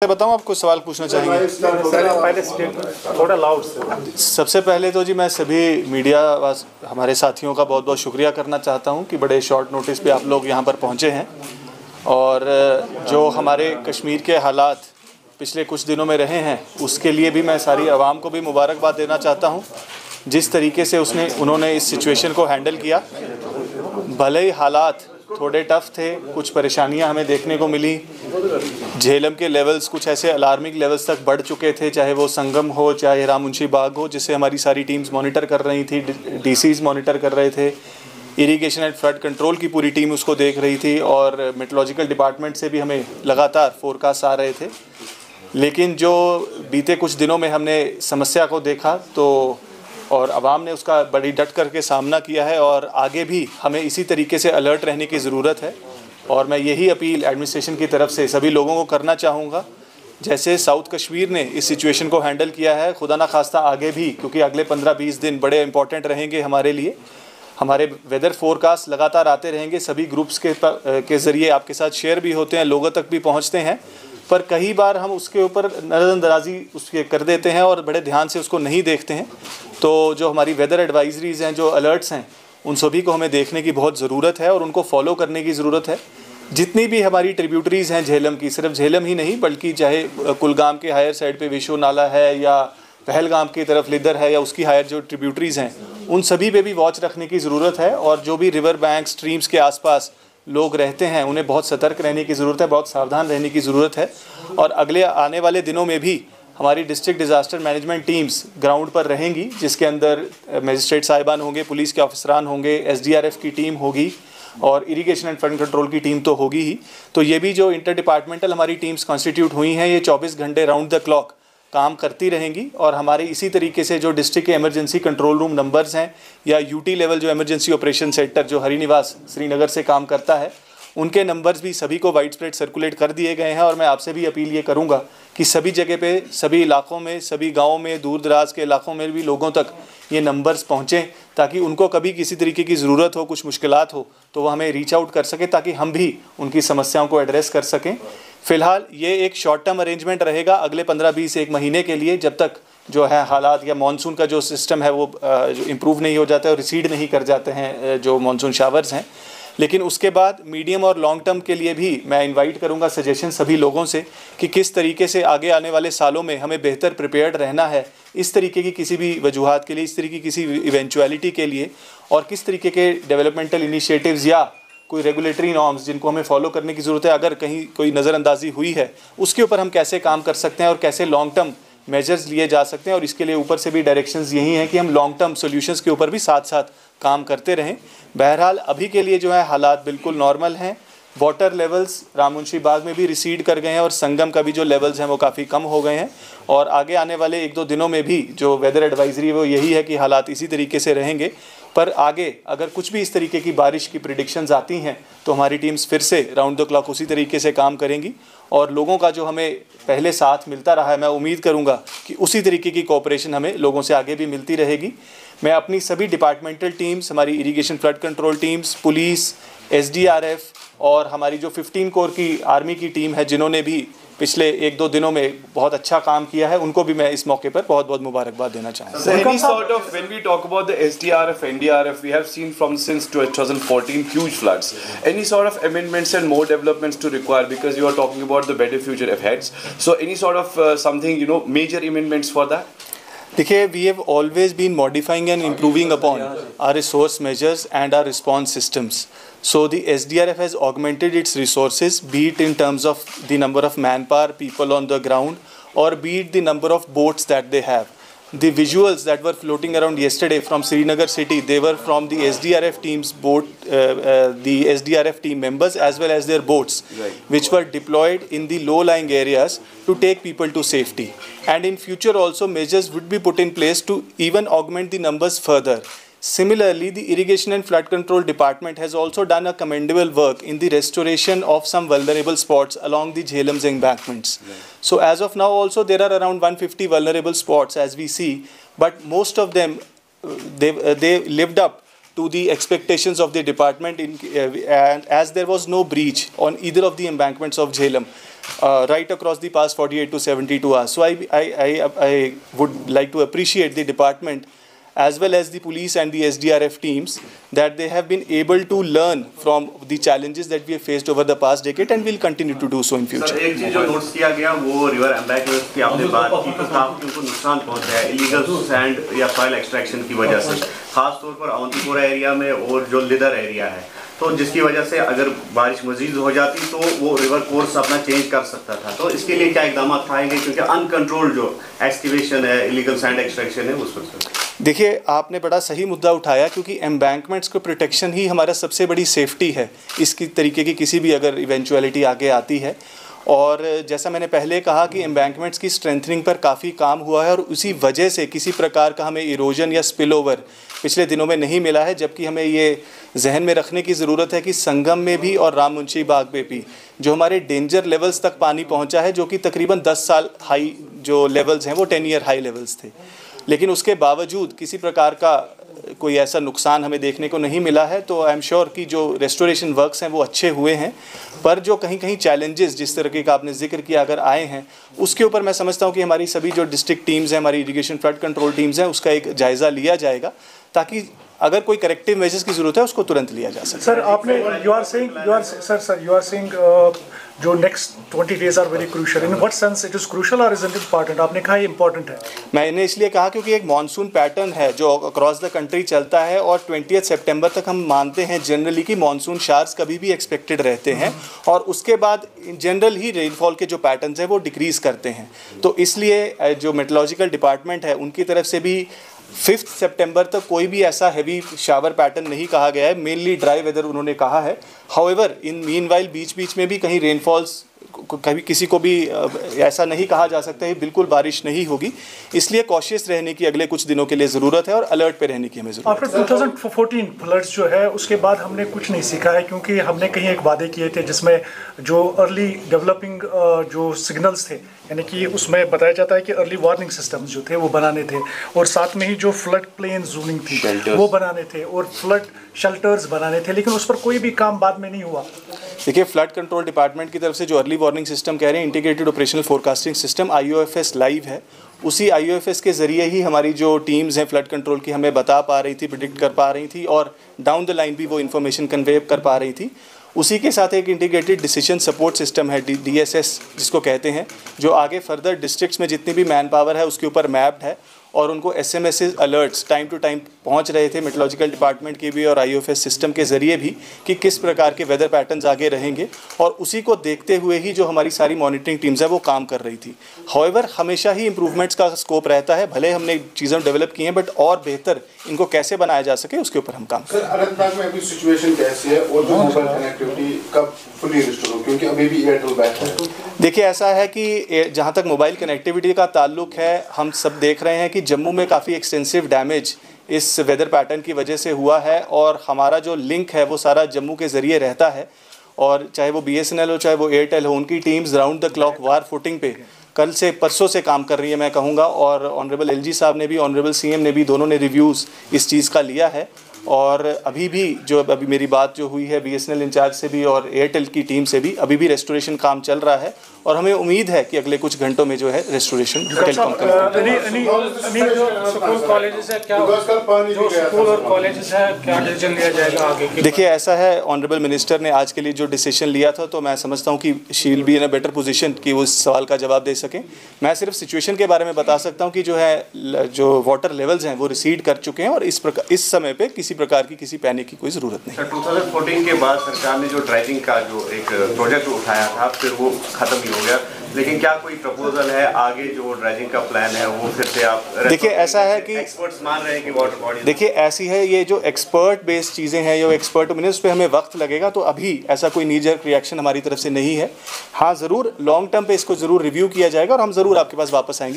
बताऊं, आपको सवाल पूछना चाहेंगे? थोड़ा लाउड। सबसे पहले तो जी मैं सभी मीडिया हमारे साथियों का बहुत बहुत शुक्रिया करना चाहता हूं कि बड़े शॉर्ट नोटिस पे आप लोग यहां पर पहुंचे हैं। और जो हमारे कश्मीर के हालात पिछले कुछ दिनों में रहे हैं उसके लिए भी मैं सारी आवाम को भी मुबारकबाद देना चाहता हूं। जिस तरीके से उन्होंने इस सिचुएशन को हैंडल किया, भले ही हालात थोड़े टफ थे, कुछ परेशानियां हमें देखने को मिली, झेलम के लेवल्स कुछ ऐसे अलार्मिंग लेवल्स तक बढ़ चुके थे, चाहे वो संगम हो चाहे रामुंशी बाग हो, जिससे हमारी सारी टीम्स मॉनिटर कर रही थी, डीसीज मॉनिटर कर रहे थे, इरिगेशन एंड फ्लड कंट्रोल की पूरी टीम उसको देख रही थी और मेट्रोलॉजिकल डिपार्टमेंट से भी हमें लगातार फोरकास्ट आ रहे थे। लेकिन जो बीते कुछ दिनों में हमने समस्या को देखा तो और आवाम ने उसका बड़ी डट करके सामना किया है और आगे भी हमें इसी तरीके से अलर्ट रहने की ज़रूरत है। और मैं यही अपील एडमिनिस्ट्रेशन की तरफ से सभी लोगों को करना चाहूँगा, जैसे साउथ कश्मीर ने इस सिचुएशन को हैंडल किया है, खुदा ना खास्ता आगे भी, क्योंकि अगले 15-20 दिन बड़े इंपॉर्टेंट रहेंगे हमारे लिए। हमारे वेदर फोरकास्ट लगातार आते रहेंगे, सभी ग्रुप्स के ज़रिए आपके साथ शेयर भी होते हैं, लोगों तक भी पहुँचते हैं, पर कई बार हम उसके ऊपर नज़रअंदाजी उसके कर देते हैं और बड़े ध्यान से उसको नहीं देखते हैं। तो जो हमारी वेदर एडवाइजरीज़ हैं, जो अलर्ट्स हैं, उन सभी को हमें देखने की बहुत ज़रूरत है और उनको फॉलो करने की ज़रूरत है। जितनी भी हमारी ट्रिब्यूटरीज़ हैं झेलम की, सिर्फ झेलम ही नहीं बल्कि चाहे कुलगाम के हायर साइड पे विशो नाला है या पहलगाम की तरफ लिदर है या उसकी हायर जो ट्रिब्यूटरीज़ हैं, उन सभी पे भी वॉच रखने की ज़रूरत है। और जो भी रिवर बैंक स्ट्रीम्स के आसपास लोग रहते हैं उन्हें बहुत सतर्क रहने की ज़रूरत है, बहुत सावधान रहने की ज़रूरत है। और अगले आने वाले दिनों में भी हमारी district disaster management teams ground पर रहेंगी, जिसके अंदर मजिस्ट्रेट साहिबान होंगे, पुलिस के ऑफिसरान होंगे, SDRF की टीम होगी और इरिगेशन एंड फ्लड कंट्रोल की टीम तो होगी ही। तो ये भी जो इंटर डिपार्टमेंटल हमारी टीम्स कॉन्स्टिट्यूट हुई हैं, ये 24 घंटे राउंड द क्लॉक काम करती रहेंगी। और हमारे इसी तरीके से जो डिस्ट्रिक्ट के इमरजेंसी कंट्रोल रूम नंबर्स हैं या UT लेवल जो इमरजेंसी ऑपरेशन सेंटर जो हरिनिवास श्रीनगर से काम करता है, उनके नंबर्स भी सभी को वाइड स्प्रेड सर्कुलेट कर दिए गए हैं। और मैं आपसे भी अपील ये करूंगा कि सभी जगह पे, सभी इलाकों में, सभी गाँवों में, दूर दराज के इलाकों में भी लोगों तक ये नंबर्स पहुँचें, ताकि उनको कभी किसी तरीके की ज़रूरत हो, कुछ मुश्किलात हो, तो वो हमें रीच आउट कर सकें, ताकि हम भी उनकी समस्याओं को एड्रेस कर सकें। फ़िलहाल ये एक शॉर्ट टर्म अरेंजमेंट रहेगा अगले 15-20 एक महीने के लिए, जब तक जो है हालात या मानसून का जो सिस्टम है वो इम्प्रूव नहीं हो जाता है और रिसीड नहीं कर जाते हैं जो मानसून शावर्स हैं। लेकिन उसके बाद मीडियम और लॉन्ग टर्म के लिए भी मैं इनवाइट करूंगा सजेशन सभी लोगों से कि किस तरीके से आगे आने वाले सालों में हमें बेहतर प्रिपेयर्ड रहना है इस तरीके की किसी भी वजूहात के लिए, इस तरीके की किसी इवेंचुअलिटी के लिए, और किस तरीके के डेवलपमेंटल इनिशिएटिव्स या कोई रेगुलेटरी नॉर्म्स जिनको हमें फॉलो करने की ज़रूरत है, अगर कहीं कोई नज़रअंदाजी हुई है, उसके ऊपर हम कैसे काम कर सकते हैं और कैसे लॉन्ग टर्म मेजर्स लिए जा सकते हैं। और इसके लिए ऊपर से भी डायरेक्शंस यही हैं कि हम लॉन्ग टर्म सॉल्यूशंस के ऊपर भी साथ साथ काम करते रहें। बहरहाल अभी के लिए जो है हालात बिल्कुल नॉर्मल हैं। वाटर लेवल्स रामुंशी बाग में भी रिसीड कर गए हैं और संगम का भी जो लेवल्स हैं वो काफ़ी कम हो गए हैं। और आगे आने वाले 1-2 दिनों में भी जो वेदर एडवाइजरी है वो यही है कि हालात इसी तरीके से रहेंगे। पर आगे अगर कुछ भी इस तरीके की बारिश की प्रिडिक्शंस आती हैं तो हमारी टीम्स फिर से राउंड द क्लॉक उसी तरीके से काम करेंगी। और लोगों का जो हमें पहले साथ मिलता रहा है, मैं उम्मीद करूंगा कि उसी तरीके की कोऑपरेशन हमें लोगों से आगे भी मिलती रहेगी। मैं अपनी सभी डिपार्टमेंटल टीम्स, हमारी irrigation flood control teams, police, SDRF और हमारी जो 15 कोर की आर्मी की टीम है, जिन्होंने भी पिछले 1-2 दिनों में बहुत अच्छा काम किया है, उनको भी मैं इस मौके पर बहुत बहुत मुबारकबाद देना चाहूँगा। So any sort of, when we talk about the SDRF, NDRF, we have seen from since 2014 huge floods. Any sort of amendments and more developments to require, because you are talking about the better future ahead. So any sort of something, major amendments for that? देखिए, we have always been modifying and improving upon our resource measures and our response systems. So the SDRF has augmented its resources, be it in terms of the number of manpower, people on the ground, or be it the number of boats that they have. The visuals that were floating around yesterday from Srinagar city, they were from the SDRF team's boat, the SDRF team members as well as their boats, Right. which were deployed in the low-lying areas to take people to safety. And in future also measures would be put in place to even augment the numbers further. Similarly, the Irrigation and Flood Control Department has also done a commendable work in the restoration of some vulnerable spots along the Jhelam's embankments. Right. So as of now also there are around 150 vulnerable spots as we see, but most of them they lived up to the expectations of the department and as there was no breach on either of the embankments of Jhelum right across the past 48 to 72 hours. So I would like to appreciate the department as well as the police and the SDRF teams that they have been able to learn from the challenges that we have faced over the past decade and will continue to do so in future. Sir एक चीज जो notes किया गया वो river embankment की आपने बात की तो काफी उनको नुकसान पहुंचा है इलीगल सैंड या सॉइल एक्सट्रैक्शन की वजह से, खास तौर पर अवंतीपुरा एरिया में और जो लिदर एरिया है, तो जिसकी वजह से अगर बारिश मजीद हो जाती तो वो रिवर कोर्स अपना चेंज कर सकता था। तो इसके लिए क्या इकदाम उठाए गए, क्योंकि अनकंट्रोल्ड जो एक्सकवेशन है, इलीगल सैंड एक्सट्रैक्शन है उस पर? देखिए, आपने बड़ा सही मुद्दा उठाया क्योंकि एम्बैंकमेंट्स को प्रोटेक्शन ही हमारा सबसे बड़ी सेफ्टी है इसकी तरीके की किसी भी अगर इवेंचुअलिटी आगे आती है। और जैसा मैंने पहले कहा कि एम्बैंकमेंट्स की स्ट्रेंथनिंग पर काफ़ी काम हुआ है और उसी वजह से किसी प्रकार का हमें इरोजन या स्पिल ओवर पिछले दिनों में नहीं मिला है। जबकि हमें ये जहन में रखने की ज़रूरत है कि संगम में भी और राम मुंशी बाग में भी जो हमारे डेंजर लेवल्स तक पानी पहुंचा है, जो कि तकरीबन 10 साल हाई जो लेवल्स हैं वो 10 ईयर हाई लेवल्स थे, लेकिन उसके बावजूद किसी प्रकार का कोई ऐसा नुकसान हमें देखने को नहीं मिला है। तो आई एम श्योर कि जो रेस्टोरेशन वर्क्स हैं वो अच्छे हुए हैं, पर जो कहीं कहीं चैलेंजेस जिस तरीके का आपने जिक्र किया अगर आए हैं उसके ऊपर मैं समझता हूँ कि हमारी सभी जो डिस्ट्रिक्ट टीम्स हैं, हमारी इरिगेशन फ्लड कंट्रोल टीम्स हैं, उसका एक जायज़ा लिया जाएगा ताकि अगर कोई करेक्टिव मेजर्स की जरूरत है उसको तुरंत लिया जा सके। सर आपने यू आर सेइंग जो next 20 days are very crucial, in what sense it is crucial और इज इट इम्पोर्टेंट? आपने कहा ये इंपॉर्टेंट है। मैंने इसलिए कहा क्योंकि एक मानसून पैटर्न है जो अक्रॉस द कंट्री चलता है और 20 सितंबर तक हम मानते हैं जनरली कि मानसून शावर्स कभी भी एक्सपेक्टेड रहते हैं और उसके बाद जनरल ही रेनफॉल के जो पैटर्न्स हैं वो डिक्रीज़ करते हैं। तो इसलिए जो मेट्रोलॉजिकल डिपार्टमेंट है उनकी तरफ से भी 5 सितंबर तक कोई भी ऐसा हैवी शावर पैटर्न नहीं कहा गया है, मेनली ड्राई वेदर उन्होंने कहा है। हाउएवर इन मीनवाइल बीच में भी कहीं रेनफॉल्स कभी किसी को भी ऐसा नहीं कहा जा सकता है बिल्कुल बारिश नहीं होगी, इसलिए कॉशियस रहने की अगले कुछ दिनों के लिए ज़रूरत है और अलर्ट पे रहने की हमें ज़रूरत है। आफ्टर 2014 फ्लड्स जो है उसके बाद हमने कुछ नहीं सीखा है, क्योंकि हमने कहीं एक वादे किए थे जिसमें जो अर्ली डेवलपिंग जो सिग्नल्स थे, यानी कि उसमें बताया जाता है कि अर्ली वार्निंग सिस्टम्स जो थे वो बनाने थे और साथ में ही जो फ्लड प्लेन जोनिंग थी वो बनाने थे और फ्लड शेल्टर्स बनाने थे, लेकिन उस पर कोई भी काम बाद में नहीं हुआ। देखिए, फ्लड कंट्रोल डिपार्टमेंट की तरफ से जो अर्ली वार्निंग सिस्टम कह रहे हैं, integrated operational forecasting system IOFS live है, उसी IOFS के ज़रिए ही हमारी जो टीम्स हैं फ्लड कंट्रोल की हमें बता पा रही थी, प्रिडिक्ट कर पा रही थी और डाउन द लाइन भी वो इन्फॉर्मेशन कन्वे कर पा रही थी। उसी के साथ एक इंटीग्रेटेड डिसीजन सपोर्ट सिस्टम है DSS जिसको कहते हैं, जो आगे फर्दर डिस्ट्रिक्ट्स में जितनी भी मैन पावर है उसके ऊपर मैप्ड है और उनको SMS alerts time to time पहुंच रहे थे मेट्रोलॉजिकल डिपार्टमेंट के भी और IOFS सिस्टम के ज़रिए भी कि किस प्रकार के वेदर पैटर्न्स आगे रहेंगे और उसी को देखते हुए ही जो हमारी सारी मॉनिटरिंग टीम्स है वो काम कर रही थी। हाउएवर हमेशा ही इम्प्रूवमेंट्स का स्कोप रहता है, भले हमने चीज़ें डेवलप की हैं बट और बेहतर इनको कैसे बनाया जा सके उसके ऊपर हम काम करें। सर, अनंतनाग में अभी सिचुएशन कैसी है और जो मोबाइल कनेक्टिविटी कब फुली रिस्टोर हो, क्योंकि अभी भी एयरटेल बैक है? देखिए, ऐसा है कि जहाँ तक मोबाइल कनेक्टिविटी का ताल्लुक है, हम सब देख रहे हैं कि जम्मू में काफ़ी एक्सटेंसिव डैमेज इस वेदर पैटर्न की वजह से हुआ है और हमारा जो लिंक है वो सारा जम्मू के ज़रिए रहता है और चाहे वो BSNL हो चाहे वो एयरटेल हो, उनकी teams round the clock war footing पे कल से परसों से काम कर रही है मैं कहूँगा। और ऑनरेबल LG साहब ने भी, ऑनरेबल CM ने भी, दोनों ने रिव्यूज़ इस चीज़ का लिया है और अभी भी जो अभी मेरी बात जो हुई है BSNL इंचार्ज से भी और एयरटेल की टीम से भी, अभी भी रेस्टोरेशन काम चल रहा है और हमें उम्मीद है कि अगले कुछ घंटों में जो है रेस्टोरेशन टेलीकॉम देखिए, ऐसा है ऑनरेबल मिनिस्टर ने आज के लिए जो डिसीजन लिया था तो मैं समझता हूँ कि she will be in a better position कि वो इस सवाल का जवाब दे सकें। मैं सिर्फ सिचुएशन के बारे में बता सकता हूँ कि जो है जो वाटर लेवल्स हैं वो रिसीड कर चुके हैं और इस समय पे किसी प्रकार की किसी पैनिक की कोई ज़रूरत नहीं। 2014 के बाद सरकार ने जो ड्राइविंग का जो एक प्रोजेक्ट उठाया था फिर वो खत्म ही हो गया, लेकिन क्या कोई प्रपोजल है आगे जो ड्राइविंग का प्लान है वो फिर से आप? देखिए, ऐसा है कि एक्सपर्ट्स मान रहे हैं कि वाटर बॉडी, देखिए ऐसी है ये जो एक्सपर्ट बेस्ड चीज़ें हैं, जो एक्सपर्ट मिनट्स पे हमें वक्त लगेगा, तो अभी ऐसा कोई नीजर रिएक्शन हमारी तरफ से नहीं है। हाँ, ज़रूर लॉन्ग टर्म पे इसको ज़रूर रिव्यू किया जाएगा और हम ज़रूर आपके पास वापस आएंगे।